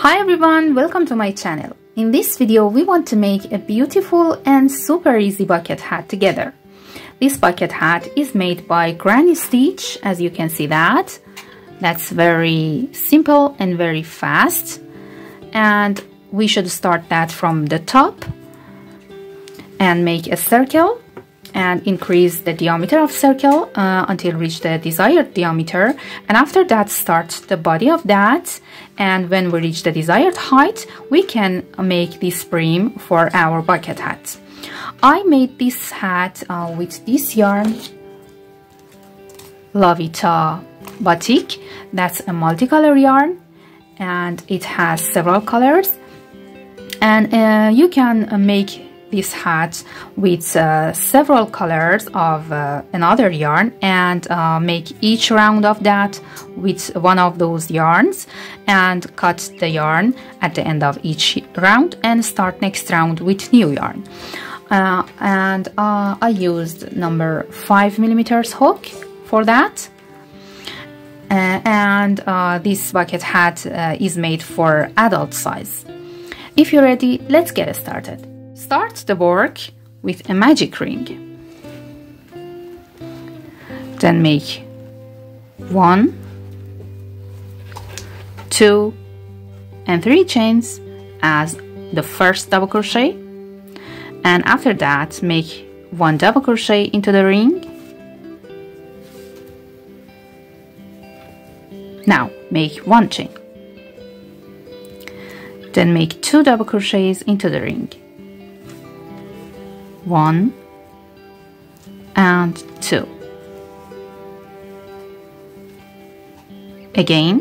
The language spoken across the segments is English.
Hi everyone, welcome to my channel. In this video we want to make a beautiful and super easy bucket hat together. This bucket hat is made by Granny Stitch, as you can see that. That's very simple and very fast. And we should start that from the top and make a circle and increase the diameter of circle until reach the desired diameter, and after that start the body of that, and when we reach the desired height we can make this brim for our bucket hat. I made this hat with this yarn, Lavita Batik. That's a multicolor yarn and it has several colors, and you can make this hat with several colors of another yarn and make each round of that with one of those yarns and cut the yarn at the end of each round and start next round with new yarn. I used number 5mm hook for that, and this bucket hat is made for adult size. If you're ready, let's get started. Start the work with a magic ring. Then make 1, 2, and 3 chains as the first double crochet, and after that make 1 double crochet into the ring. Now make 1 chain. Then make 2 double crochets into the ring. 1 and 2. Again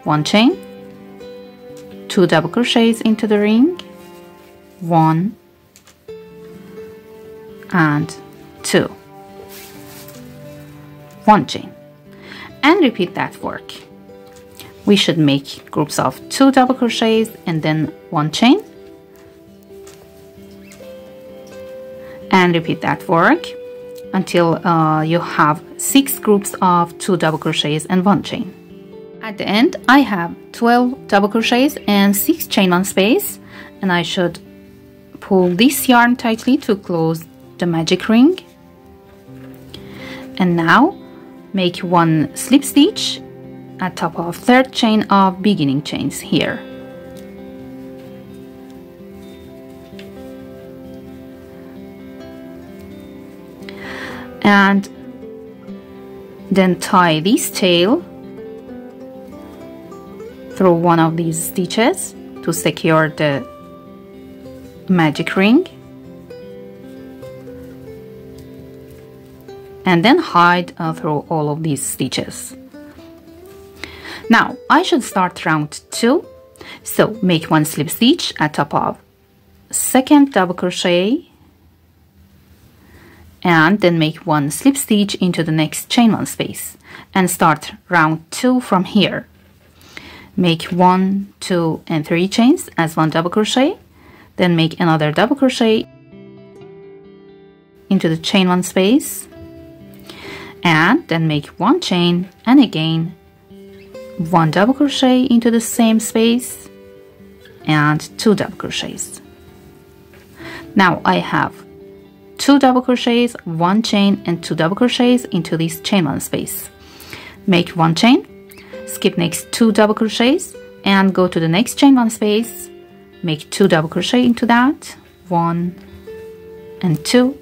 1 chain, 2 double crochets into the ring, 1 and 2, 1 chain, and repeat that work. We should make groups of 2 double crochets and then 1 chain, and repeat that work until you have 6 groups of 2 double crochets and 1 chain. At the end I have 12 double crochets and 6 chain on space, and I should pull this yarn tightly to close the magic ring. And now make 1 slip stitch at top of 3rd chain of beginning chains here. And then tie this tail through one of these stitches to secure the magic ring, and then hide through all of these stitches. Now I should start round 2, so make 1 slip stitch at top of 2nd double crochet, and then make 1 slip stitch into the next chain 1 space and start round 2 from here. Make 1, 2 and 3 chains as 1 double crochet, then make another double crochet into the chain 1 space, and then make 1 chain and again 1 double crochet into the same space and 2 double crochets. Now I have 2 double crochets, 1 chain and 2 double crochets into this chain 1 space. Make 1 chain, skip next 2 double crochets and go to the next chain 1 space, make 2 double crochet into that, 1 and 2,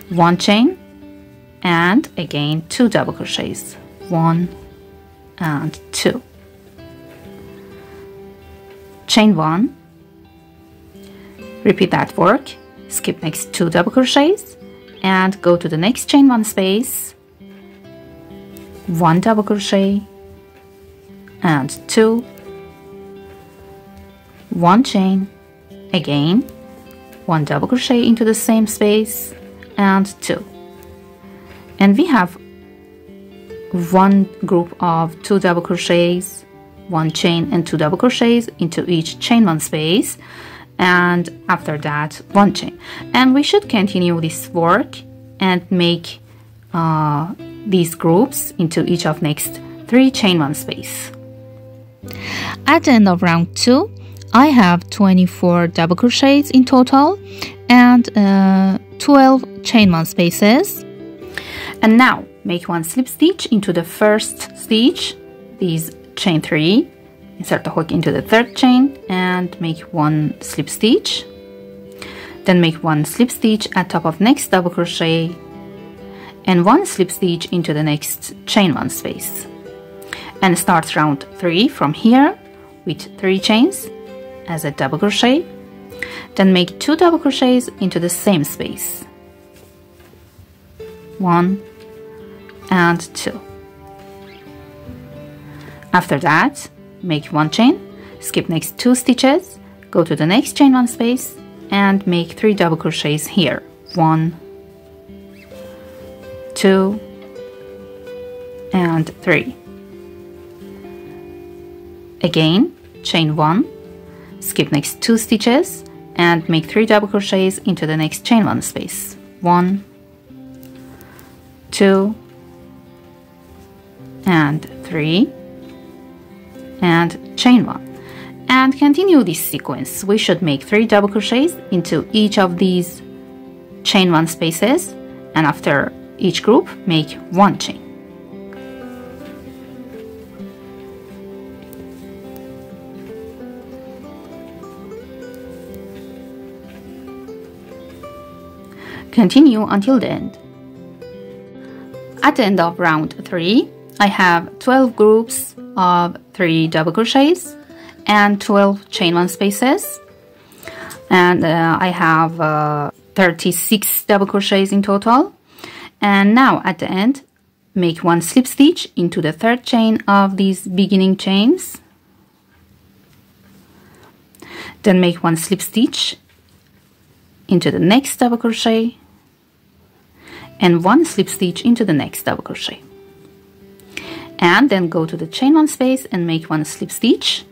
1 chain and again 2 double crochets, 1 and 2, chain 1, repeat that work, skip next 2 double crochets and go to the next chain 1 space, 1 double crochet and 2, 1 chain, again 1 double crochet into the same space and 2, and we have 1 group of 2 double crochets, 1 chain and 2 double crochets into each chain 1 space, and after that 1 chain, and we should continue this work and make these groups into each of next 3 chain 1 space. at the end of round 2, I have 24 double crochets in total and 12 chain 1 spaces. And now make 1 slip stitch into the first stitch, these chain 3, insert the hook into the third chain and make 1 slip stitch. Then make 1 slip stitch at top of next double crochet and 1 slip stitch into the next chain 1 space. And start round 3 from here with 3 chains as a double crochet. Then make 2 double crochets into the same space. 1 and 2. After that, make 1 chain, skip next 2 stitches, go to the next chain 1 space and make 3 double crochets here. 1, 2 and 3. Again, chain 1, skip next 2 stitches and make 3 double crochets into the next chain 1 space. 1, 2 and 3 and chain 1. And continue this sequence. We should make 3 double crochets into each of these chain 1 spaces, and after each group make 1 chain. Continue until the end. At the end of round 3, I have 12 groups of 3 double crochets and 12 chain 1 spaces, and I have 36 double crochets in total. And now at the end, make 1 slip stitch into the third chain of these beginning chains, then make 1 slip stitch into the next double crochet and 1 slip stitch into the next double crochet, and then go to the chain 1 space and make 1 slip stitch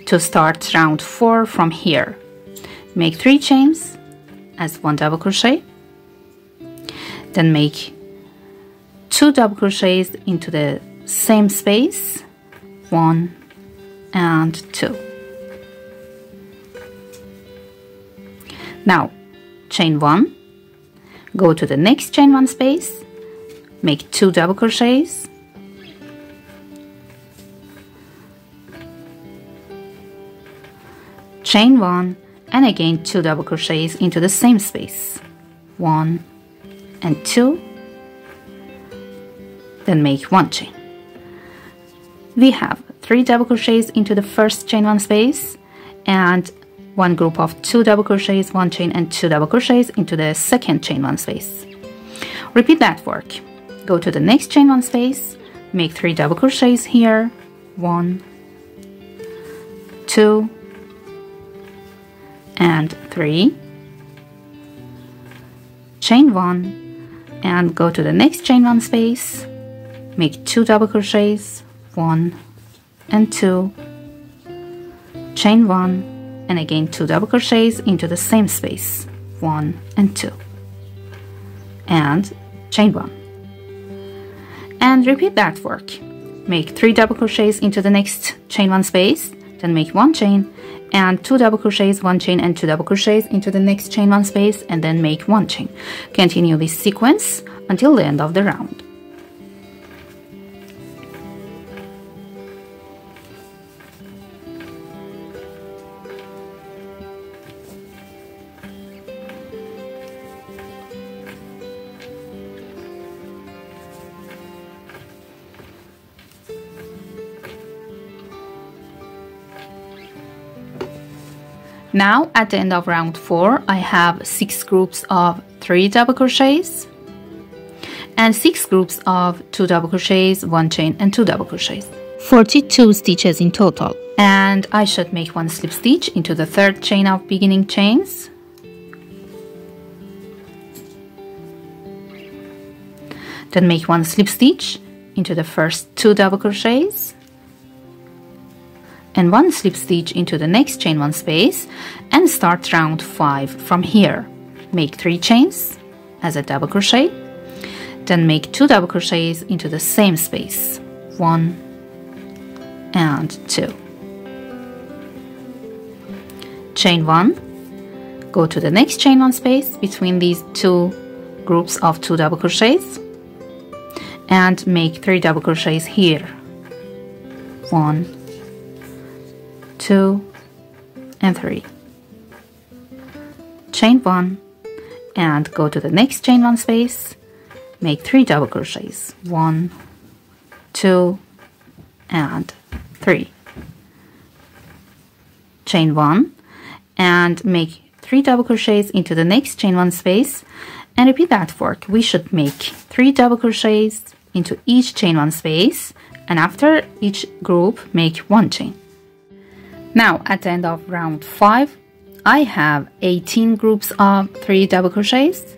to start round 4 from here. Make 3 chains as 1 double crochet, then make 2 double crochets into the same space, 1 and 2. Now chain 1, go to the next chain 1 space, make 2 double crochets, chain 1 and again 2 double crochets into the same space, 1 and 2, then make 1 chain. We have 3 double crochets into the first chain 1 space and 1 group of 2 double crochets, 1 chain and 2 double crochets into the second chain 1 space. Repeat that work. Go to the next chain 1 space, make 3 double crochets here, 1, 2 and 3, chain 1 and go to the next chain 1 space, make 2 double crochets, 1 and 2, chain 1 and again 2 double crochets into the same space, 1 and 2, and chain 1. And repeat that work. Make 3 double crochets into the next chain 1 space, then make 1 chain and 2 double crochets, 1 chain and 2 double crochets into the next chain 1 space, and then make 1 chain. Continue this sequence until the end of the round. Now at the end of round 4, I have 6 groups of 3 double crochets and 6 groups of 2 double crochets, 1 chain and 2 double crochets. 42 stitches in total. And I should make 1 slip stitch into the third chain of beginning chains. Then make 1 slip stitch into the first 2 double crochets and 1 slip stitch into the next chain 1 space, and start round 5 from here. Make 3 chains as a double crochet, then make 2 double crochets into the same space, 1 and 2, chain 1, go to the next chain 1 space between these two groups of 2 double crochets and make 3 double crochets here. 1, 2 and 3. Chain 1 and go to the next chain 1 space, make 3 double crochets. 1, 2 and 3. Chain 1 and make 3 double crochets into the next chain 1 space and repeat that work. We should make 3 double crochets into each chain 1 space, and after each group make 1 chain. Now at the end of round 5 I have 18 groups of 3 double crochets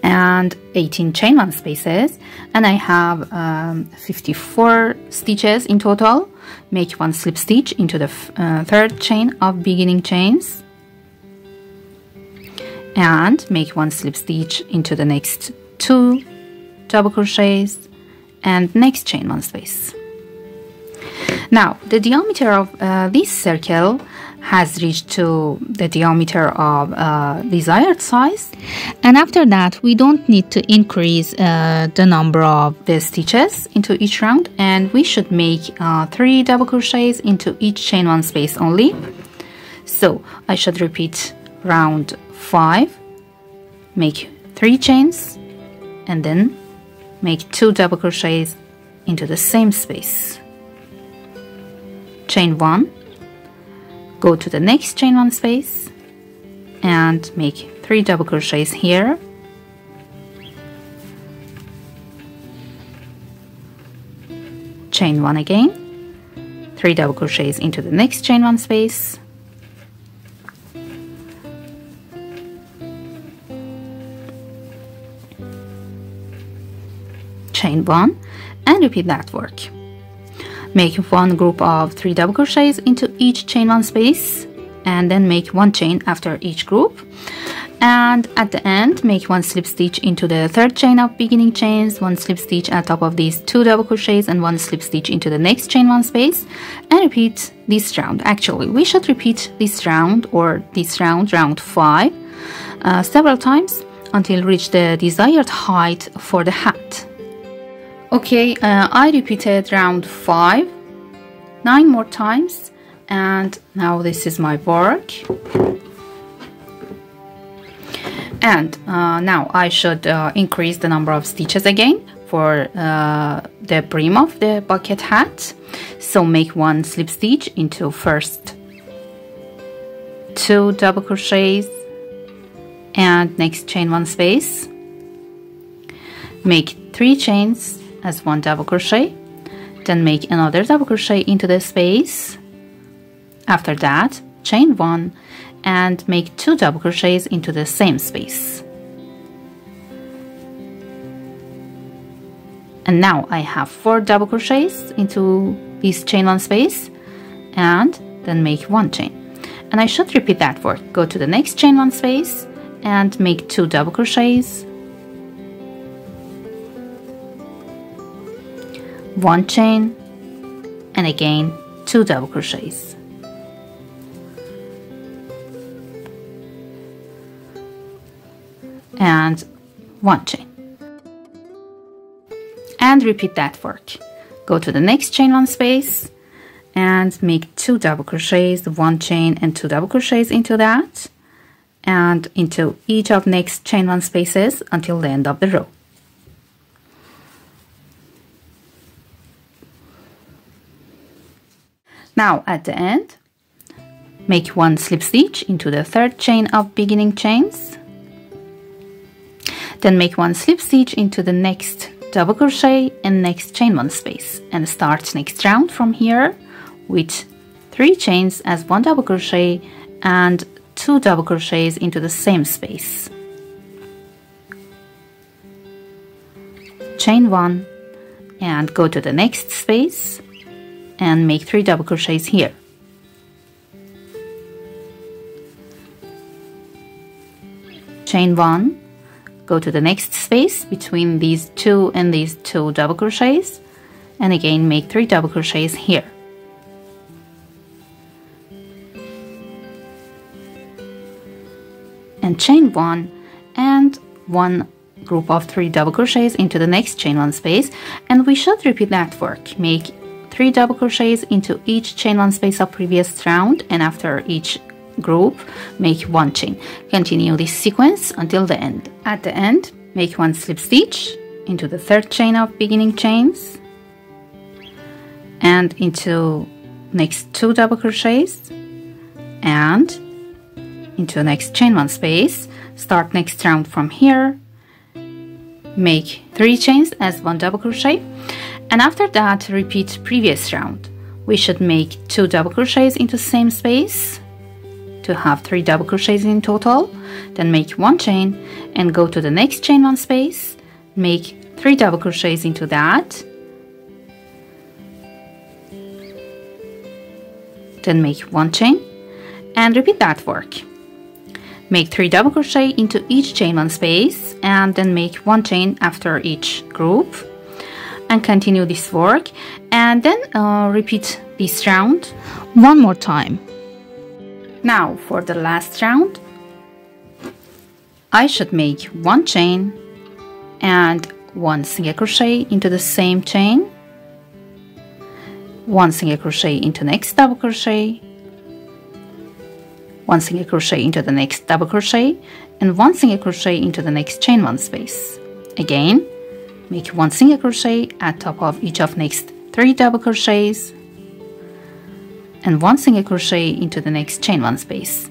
and 18 chain 1 spaces, and I have 54 stitches in total. Make 1 slip stitch into the third chain of beginning chains and make 1 slip stitch into the next 2 double crochets and next chain 1 space. Now the diameter of this circle has reached to the diameter of desired size, and after that we don't need to increase the number of the stitches into each round, and we should make 3 double crochets into each chain 1 space only. So I should repeat round 5, make 3 chains and then make 2 double crochets into the same space. Chain 1, go to the next chain 1 space and make 3 double crochets here. Chain 1 again, 3 double crochets into the next chain 1 space. Chain 1 and repeat that work. Make 1 group of 3 double crochets into each chain 1 space and then make 1 chain after each group, and at the end make 1 slip stitch into the third chain of beginning chains, 1 slip stitch at top of these 2 double crochets and 1 slip stitch into the next chain 1 space, and repeat this round. Actually we should repeat this round or this round 5 several times until reach the desired height for the hat. Okay, I repeated round 5 9 more times, and now this is my work. And now I should increase the number of stitches again for the brim of the bucket hat. So make 1 slip stitch into first 2 double crochets and next chain 1 space. Make 3 chains as 1 double crochet, then make another double crochet into the space. After that chain 1 and make 2 double crochets into the same space. And now I have 4 double crochets into this chain 1 space and then make 1 chain, and I should repeat that work. Go to the next chain 1 space and make 2 double crochets, 1 chain, and again 2 double crochets. And 1 chain. And repeat that work. Go to the next chain 1 space and make 2 double crochets, 1 chain and 2 double crochets into that and into each of next chain 1 spaces until the end of the row. Now at the end, make 1 slip stitch into the third chain of beginning chains, then make 1 slip stitch into the next double crochet and next chain 1 space, and start next round from here with 3 chains as 1 double crochet and 2 double crochets into the same space. Chain 1 and go to the next space and make 3 double crochets here. Chain 1, go to the next space between these 2 and these 2 double crochets, and again make 3 double crochets here. and chain 1 and 1 group of 3 double crochets into the next chain 1 space, and we should repeat that work. Make 3 double crochets into each chain 1 space of previous round, and after each group make 1 chain. Continue this sequence until the end. At the end, make 1 slip stitch into the 3rd chain of beginning chains and into next 2 double crochets and into the next chain 1 space. Start next round from here, make 3 chains as 1 double crochet, and after that repeat previous round. We should make 2 double crochets into same space to have 3 double crochets in total, then make 1 chain and go to the next chain 1 space, make 3 double crochets into that, then make 1 chain and repeat that work. Make 3 double crochet into each chain 1 space and then make 1 chain after each group, and continue this work, and then repeat this round 1 more time. Now for the last round, I should make 1 chain and 1 single crochet into the same chain, 1 single crochet into next double crochet, 1 single crochet into the next double crochet, and 1 single crochet into the next chain 1 space. Again, make 1 single crochet at top of each of next 3 double crochets and 1 single crochet into the next chain 1 space.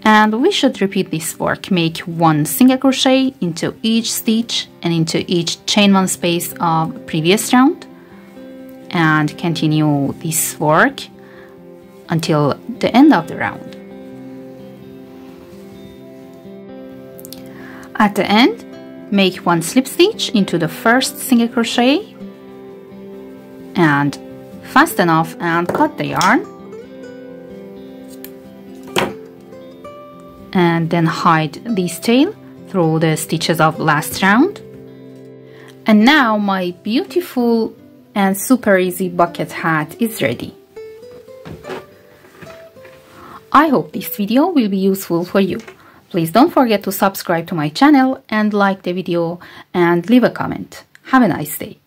And we should repeat this work. Make 1 single crochet into each stitch and into each chain 1 space of previous round, and continue this work until the end of the round. At the end, make 1 slip stitch into the first single crochet and fasten off and cut the yarn, and then hide this tail through the stitches of last round. And now my beautiful and super easy bucket hat is ready. I hope this video will be useful for you. Please don't forget to subscribe to my channel and like the video and leave a comment. Have a nice day.